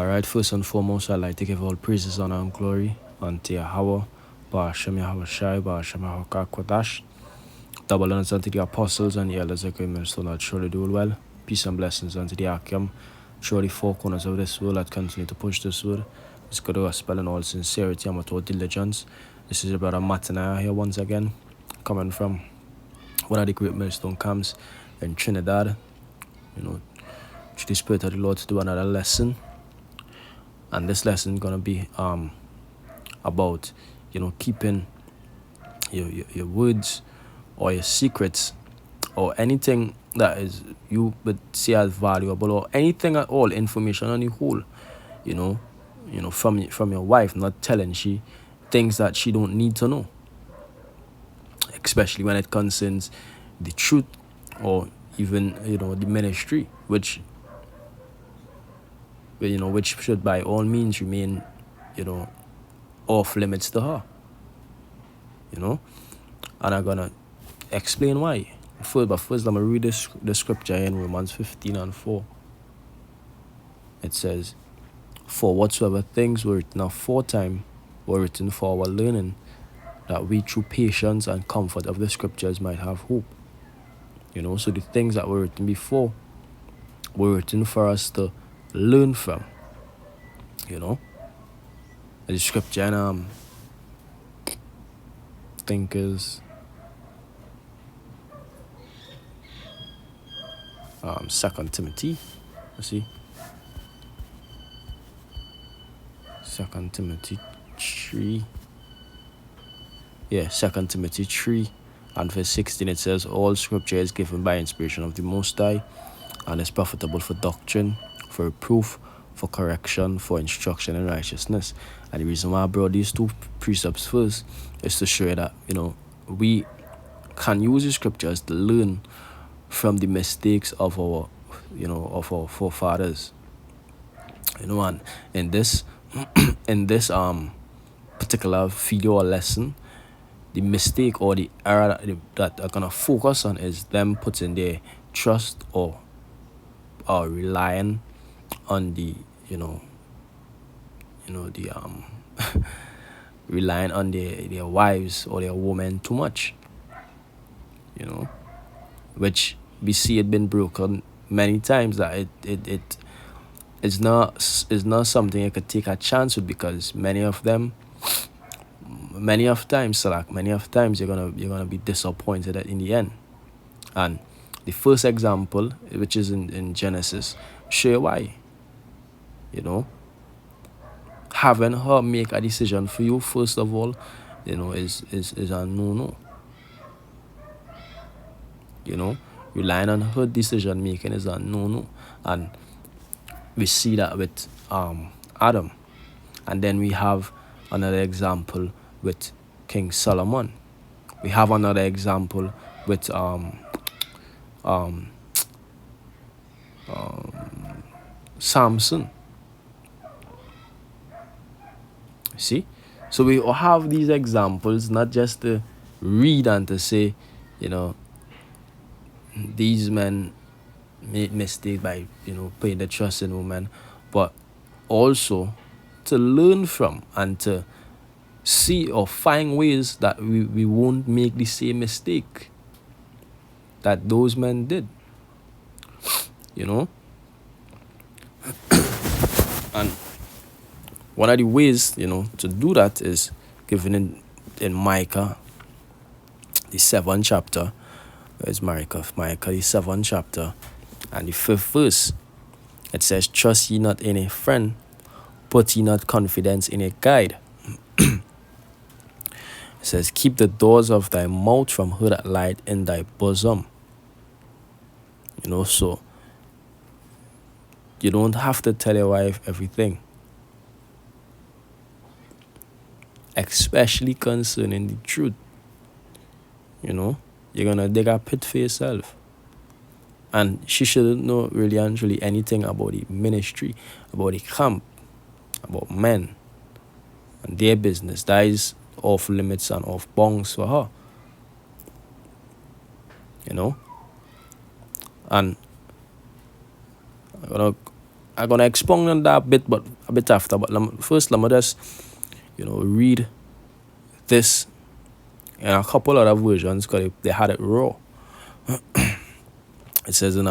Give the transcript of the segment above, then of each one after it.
Alright, first and foremost, I'd like to give all praises, honor, and glory unto Yahweh, Ba'ashem Yahweh Shai, Ba'ashem Yahweh Kodash. Double honors unto the apostles and the elders of great so that surely do well. Peace and blessings unto the Akim. Surely four corners of this world that continue to push this word. It's good to gospel in all sincerity and with all diligence. This is your brother Matanaya here once again, coming from one of the great millstone camps in Trinidad. Through the Spirit of the Lord to do another lesson. And this lesson is gonna be about keeping your words or your secrets or anything that is you would see as valuable or anything at all, information on the whole, from your wife, not telling she things that she don't need to know, especially when it concerns the truth or even the ministry, which should by all means remain off limits to her, and I'm gonna explain why. But first I'm gonna read the scripture in Romans 15:4. It says, "For whatsoever things were written aforetime were written for our learning, that we through patience and comfort of the scriptures might have hope." So the things that were written before were written for us to learn from. The scripture and think is 2 Timothy. Let's see. 2 Timothy 3. Yeah, 2 Timothy 3 and verse 16 it says, "All scripture is given by inspiration of the Most High and is profitable for doctrine, for reproof, for correction, for instruction in righteousness." And the reason why I brought these two precepts first is to show you that we can use the scriptures to learn from the mistakes of our forefathers. And in this in this particular video or lesson, the mistake or the error that I'm gonna focus on is them putting their trust or relying on the relying on their wives or their women too much, which we see it been broken many times, that it is not something you could take a chance with, because many of times you're gonna be disappointed in the end. And the first example, which is in Genesis, show you why. Having her make a decision for you, first of all, is a no. Relying on her decision making is a no. And we see that with Adam. And then we have another example with King Solomon. We have another example with Samson. See? So we have these examples, not just to read and to say, these men made mistakes by, putting the trust in women, but also to learn from and to see or find ways that we won't make the same mistake that those men did. And one of the ways, to do that is given in Micah, the 7th chapter. Where's Micah? Micah, the 7th chapter, and the 5th verse. It says, "Trust ye not in a friend, put ye not confidence in a guide." It says, "Keep the doors of thy mouth from her that lieth in thy bosom." So you don't have to tell your wife everything, especially concerning the truth. You're gonna dig a pit for yourself. And she shouldn't know really and truly anything about the ministry, about the camp, about men and their business. That is off limits and off bounds for her. And I'm gonna expound on that a bit after. But first, let me just read this in a couple other versions because they had it raw. It says in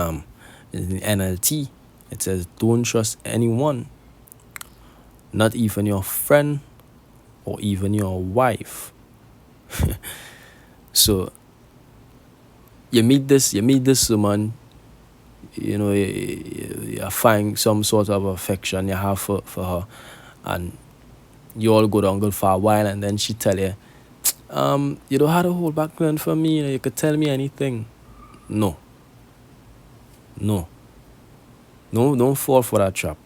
NLT, it says, "Don't trust anyone, not even your friend or even your wife." So you meet this woman, you find some sort of affection you have for her, and you all go down good for a while, and then she tell you, you don't have to hold back nothing from me, you could tell me anything. No, don't fall for that trap.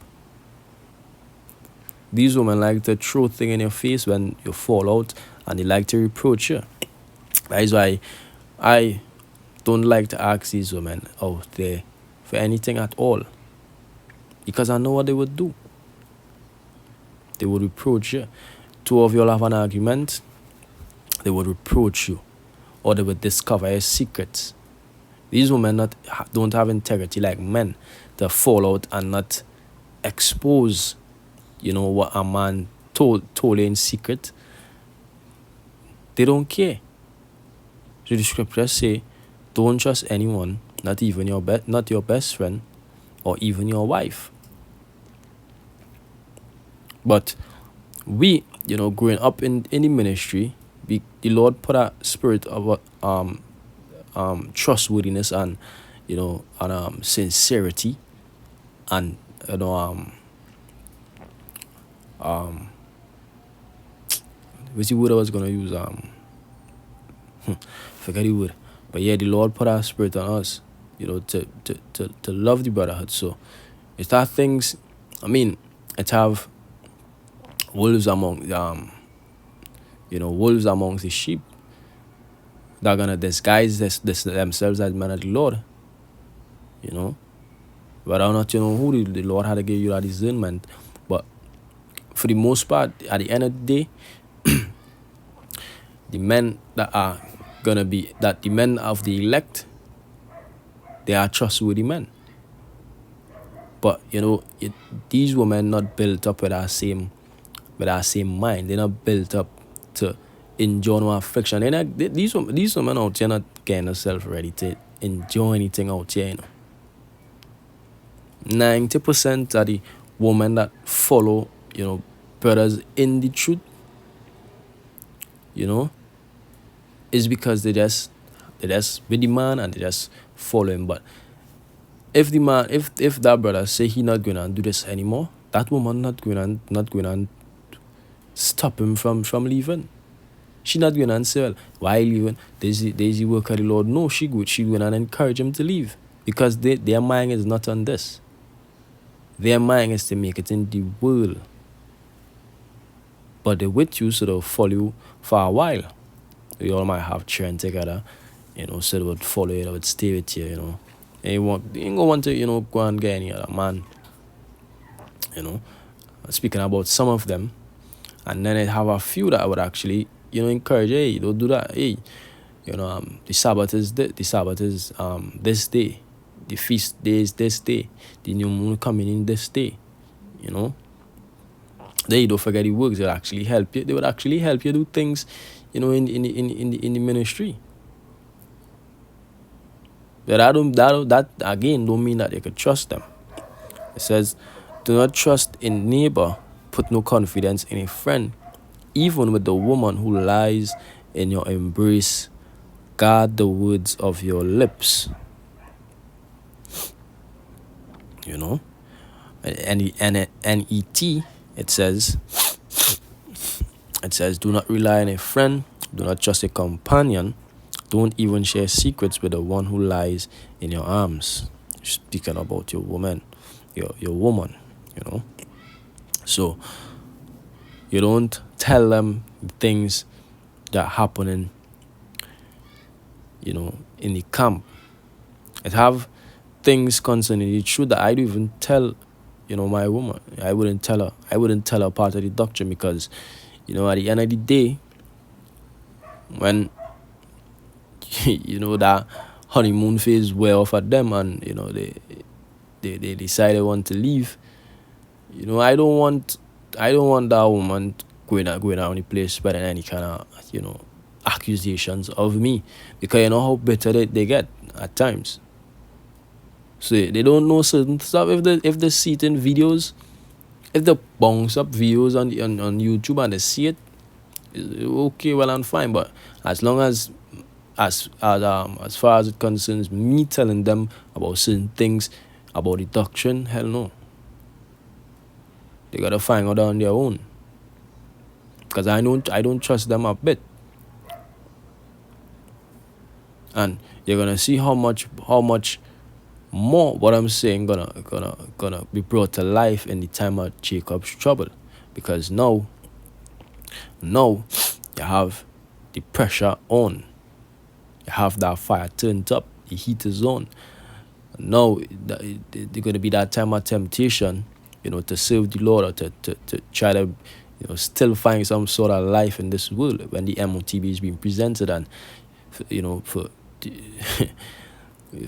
These women like to throw things in your face when you fall out, and they like to reproach you. That is why I don't like to ask these women out there for anything at all, because I know what they would do. They would reproach you. Two of you will have an argument, they would reproach you, or they would discover your secrets. These women don't have integrity like men to fall out and not expose, what a man told you in secret. They don't care. So the scriptures say, don't trust anyone, not even not your best friend or even your wife. But we, growing up in the ministry, the Lord put a spirit of trustworthiness and sincerity, and what's the word I was gonna use? Forget the word. But yeah, the Lord put our spirit on us, to love the brotherhood. So it's that things. I mean, it have wolves among wolves amongst the sheep. They're gonna disguise themselves as men of the Lord. Whether or not who the Lord had to give you that discernment, but for the most part, at the end of the day, the men that are gonna be the men of the elect, they are trustworthy men. But these women not built up with our same mind. They're not built up to enjoy no affection. These women out here not getting themselves ready to enjoy anything out here. 90% of the women that follow brothers in the truth, is because they just with the man and they just follow him. But if the man, if that brother say he not going to do this anymore, that woman not going to stop him from leaving. She not going to say, well, why leaving? Daisy work at the Lord. No, she going to encourage him to leave, because their mind is not on this. Their mind is to make it in the world. But they with you, so they'll follow you for a while. We all might have children together, so they would follow you, they would stay with you, And you ain't gonna want to, go and get any other man. Speaking about some of them, and then I have a few that I would actually, encourage, hey, don't do that. Hey, the Sabbath is this day. The feast day is this day. The new moon coming in this day. Then you don't forget the works that actually help you. They would actually help you do things, in the ministry. But that again don't mean that you could trust them. It says, do not trust in neighbor, put no confidence in a friend. Even with the woman who lies in your embrace, guard the words of your lips. And the NET, it says, do not rely on a friend, do not trust a companion, don't even share secrets with the one who lies in your arms. Speaking about your woman, your woman, So you don't tell them things that happening, in the camp. It have things concerning the truth that I don't even tell, my woman. I wouldn't tell her part of the doctrine, because, at the end of the day, when that honeymoon phase wear off at them, and they decide they want to leave, I don't want that woman going around the place spreading any kind of accusations of me, because you know how bitter they get at times. So they don't know certain stuff. If they see it in videos, if they bounce up videos on YouTube and they see it, okay, well and fine. But as long as far as it concerns me telling them about certain things about the doctrine, hell no. They gotta find out on their own. Because I don't trust them a bit. And you're gonna see how much more what I'm saying gonna be brought to life in the time of Jacob's trouble. Because now you have the pressure on. You have that fire turned up, the heat is on. Now there's gonna be that time of temptation, to serve the Lord, or to try to still find some sort of life in this world when the MOTB is being presented. And for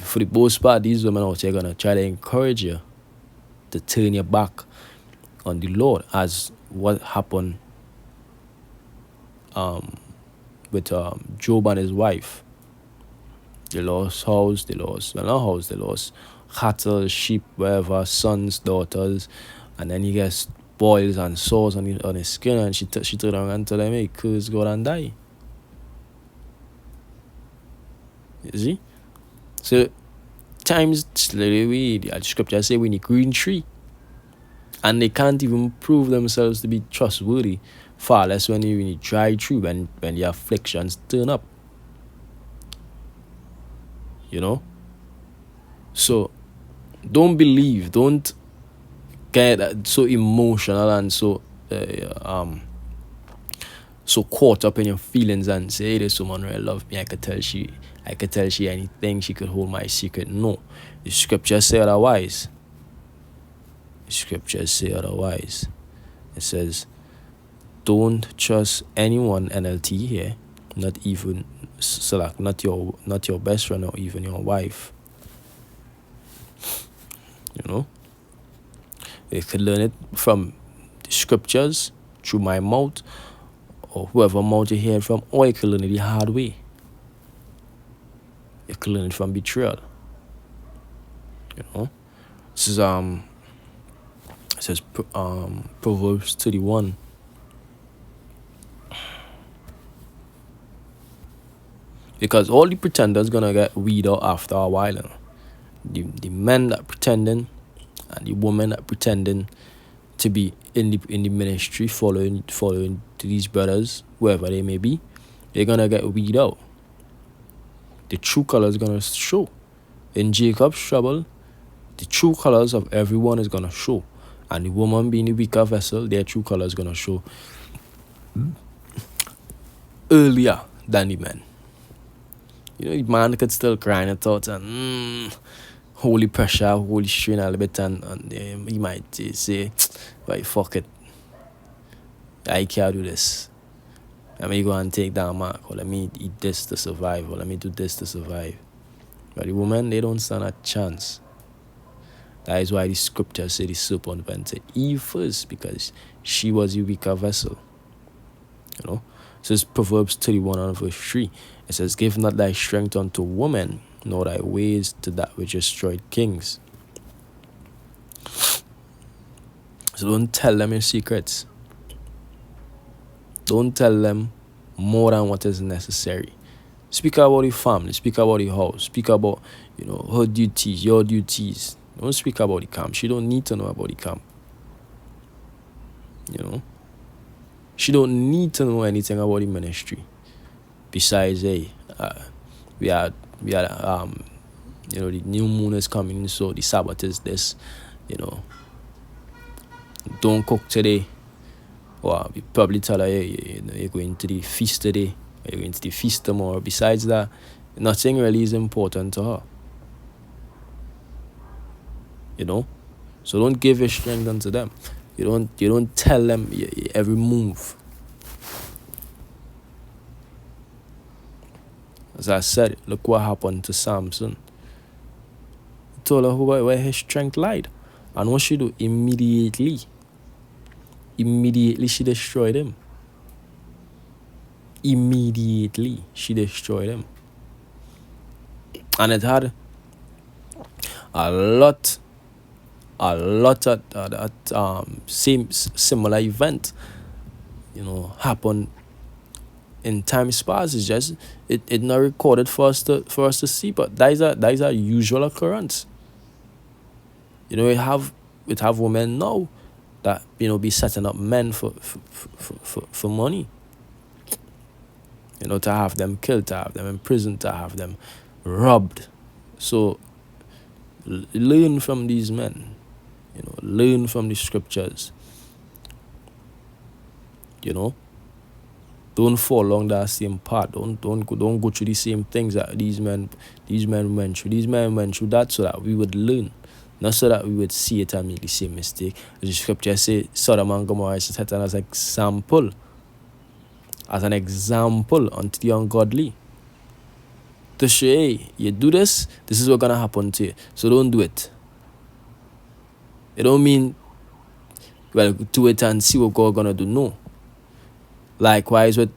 for the most part, these women out here are gonna try to encourage you to turn your back on the Lord, as what happened with Job and his wife. They lost house, they lost cattle, sheep, whatever, sons, daughters, and then he gets boils and sores on his skin, and she turned around and told him, hey, curse God and die. You see? So times the scripture say we need green tree, and they can't even prove themselves to be trustworthy, far less when you need dry tree, when the afflictions turn up. So don't get so emotional and so caught up in your feelings and say, hey, this woman really love me, I could tell she anything, she could hold my secret. No, the scriptures say otherwise. It says, don't trust anyone, NLT here, not even not your best friend or even your wife. You could learn it from the scriptures, through my mouth, or whoever mouth you hear it from, or you could learn it the hard way. You could learn it from betrayal. This is it says Proverbs 31. Because all the pretenders gonna get weed out after a while. The men that pretending and the women that pretending to be in the ministry, following to these brothers, whoever they may be, they're gonna get weed out. The true colors gonna show. In Jacob's trouble, the true colors of everyone is gonna show. And the woman being the weaker vessel, their true colors gonna show earlier than the men. The man could still cry in the thoughts and holy pressure, holy strain a little bit, and he might say, right, fuck it, I can't do this. Let me go and take that mark, or let me eat this to survive, or let me do this to survive. But the woman, they don't stand a chance. That is why the scripture say the serpent went to Eve first, because she was the weaker vessel. It says Proverbs 31 and verse 3. It says, give not thy strength unto woman, nor thy ways to that which destroyed kings. So don't tell them your secrets. Don't tell them more than what is necessary. Speak about the family, speak about the house, speak about, her duties, your duties. Don't speak about the camp. She don't need to know about the camp. She don't need to know anything about the ministry. Besides, hey, we had the new moon is coming, so the Sabbath is this, don't cook today. Or we probably tell her, hey, you're going to the feast today, or you're going to the feast tomorrow. Besides that, nothing really is important to her. So don't give your strength unto them. You don't tell them your every move. As I said, look what happened to Samson. He told her where his strength lied. And what she do? Immediately Immediately she destroyed him. Immediately she destroyed him. And it had a lot of similar event, happen in times past. It's just it not recorded for us to see, but that is a usual occurrence. We have women now that be setting up men for money. To have them killed, to have them imprisoned, to have them robbed. So learn from these men. Learn from the scriptures. Don't fall along that same path. Don't go through the same things that these men went through. These men went through that so that we would learn, not so that we would see it and make the same mistake. The scripture say Sodom and Gomorrah is set as an example unto the ungodly. To show, hey, you do this is what's gonna happen to you. So don't do it. It don't mean, well, do it and see what God gonna do. No. Likewise with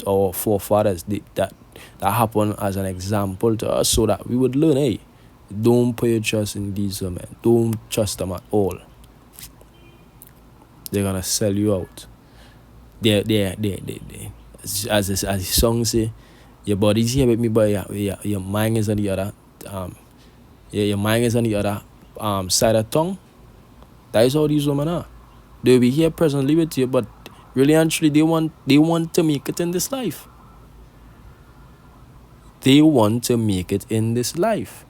our forefathers, that happened as an example to us so that we would learn, hey, don't put your trust in these men. Don't trust them at all. They're gonna sell you out. They as the song say, your body's here with me, but your mind is on the other. Your mind is on the other side of tongue. That is how these women are. They'll be here presently with you, but really and truly, they want to make it in this life. They want to make it in this life.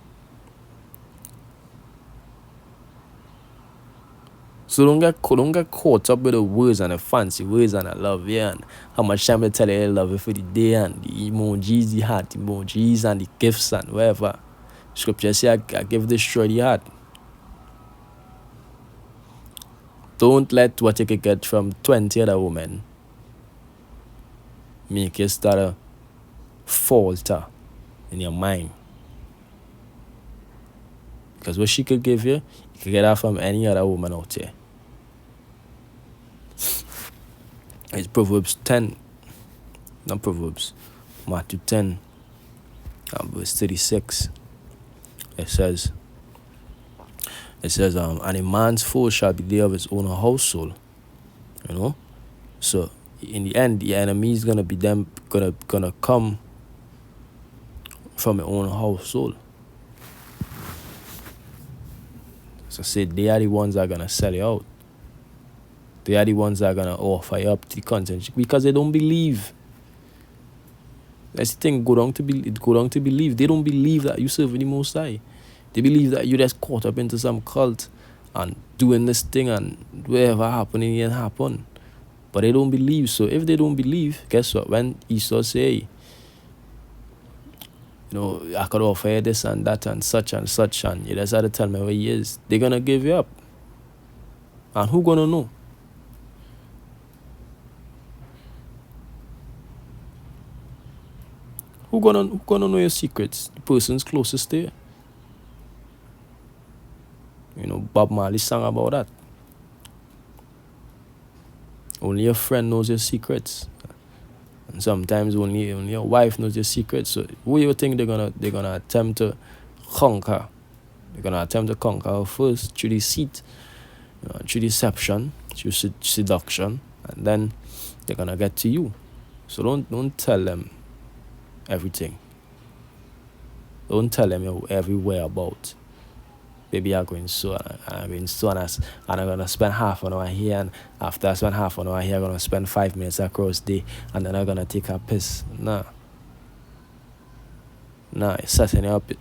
So don't get caught up with the words and the fancy words and the love, yeah, and how much time they tell you they love you for the day and the emojis, the heart emojis and the gifts and whatever. Scripture say I give destroy the heart. Don't let what you can get from 20 other women make you start a falter in your mind. Because what she could give you could get that from any other woman out there. It's Proverbs 10, not Proverbs, Matthew 10, verse 36. It says, and a man's foe shall be there of his own household. So in the end, the enemy is gonna be them gonna come from your own household. So say they are the ones that are gonna sell you out. They are the ones that are gonna offer you up to the content because they don't believe. That's the thing. Go down to believe. They don't believe that you serve the Most High. They believe that you just caught up into some cult and doing this thing and whatever happening can happen. But they don't believe. So if they don't believe, guess what? When Esau say, I could offer you this and that and such, and you just had to tell me where he is, they're gonna give you up. And who gonna know? Who gonna know your secrets? The person's closest to you. Bob Marley sang about that. Only your friend knows your secrets. And sometimes only your wife knows your secrets. So who you think they're gonna attempt to conquer? They're gonna attempt to conquer her first through deceit, through deception, through seduction, and then they're gonna get to you. So don't tell them everything. Don't tell them your every whereabouts. Baby, I'm going so and I'm gonna spend half an hour here, and after I spend half an hour here, I'm gonna spend 5 minutes across the day, and then I'm gonna take a piss. Nah, you're setting up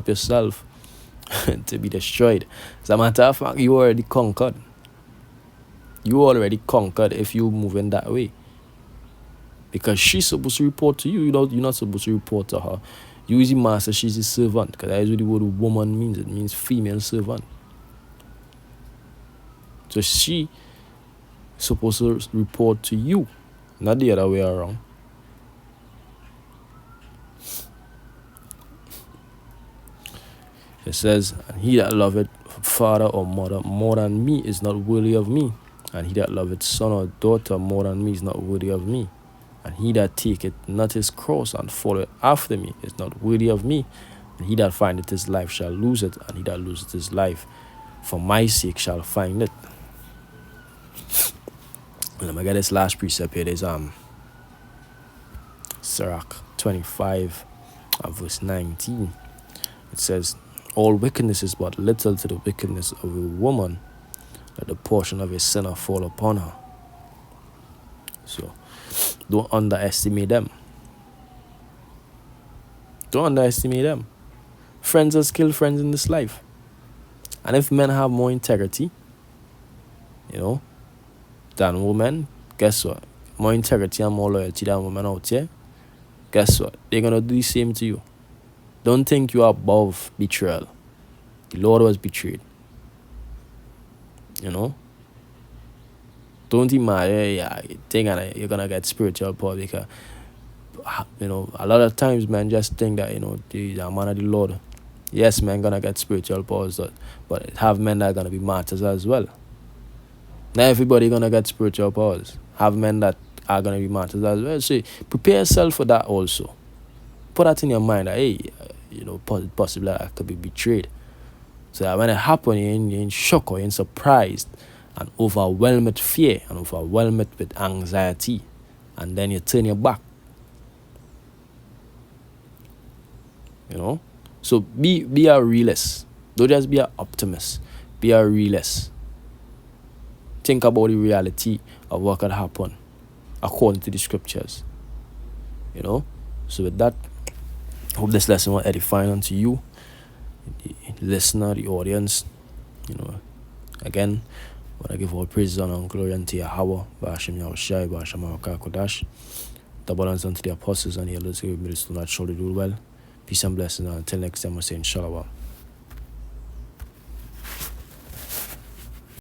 yourself to be destroyed. As a matter of fact, you already conquered. If you move in that way. Because she's supposed to report to you. You're not supposed to report to her. You is the master, she's the servant. Because that is what the word woman means. It means female servant. So she supposed to report to you, not the other way around. It says, and he that loveth father or mother more than me is not worthy of me. And he that loveth son or daughter more than me is not worthy of me. And he that taketh not his cross and followeth after me is not worthy of me. And he that findeth his life shall lose it, and he that loseth his life for my sake shall find it. And I'm gonna get this last precept here. There's Sirach 25 and verse 19. It says, all wickedness is but little to the wickedness of a woman, that the portion of a sinner fall upon her. So don't underestimate them. Don't underestimate them. Friends are still friends in this life. And if men have more integrity, than women, guess what? More integrity and more loyalty than women out here, guess what? They're going to do the same to you. Don't think you are above betrayal. The Lord was betrayed. Don't imagine, you're going to get spiritual power because, a lot of times, man, just think that, the man of the Lord. Yes, man, going to get spiritual powers, but have men that are going to be martyrs as well. Not everybody going to get spiritual powers. Have men that are going to be martyrs as well. So prepare yourself for that also. Put that in your mind that, hey, possibly I could be betrayed. So that when it happens, you're in shock or you're in surprised and overwhelmed with fear and overwhelmed with anxiety. And then you turn your back. So be a realist. Don't just be an optimist. Be a realist. Think about the reality of what could happen according to the scriptures. So with that, I hope this lesson was edifying unto you, the listener, the audience. Again, I want to give all praises and glory unto Yahweh, Ba'ashem Yahushai, Ba'ashem Kodash. Double honors unto the apostles and the elders who made us to not surely do well. Peace and blessings, and until next time, I say inshallah.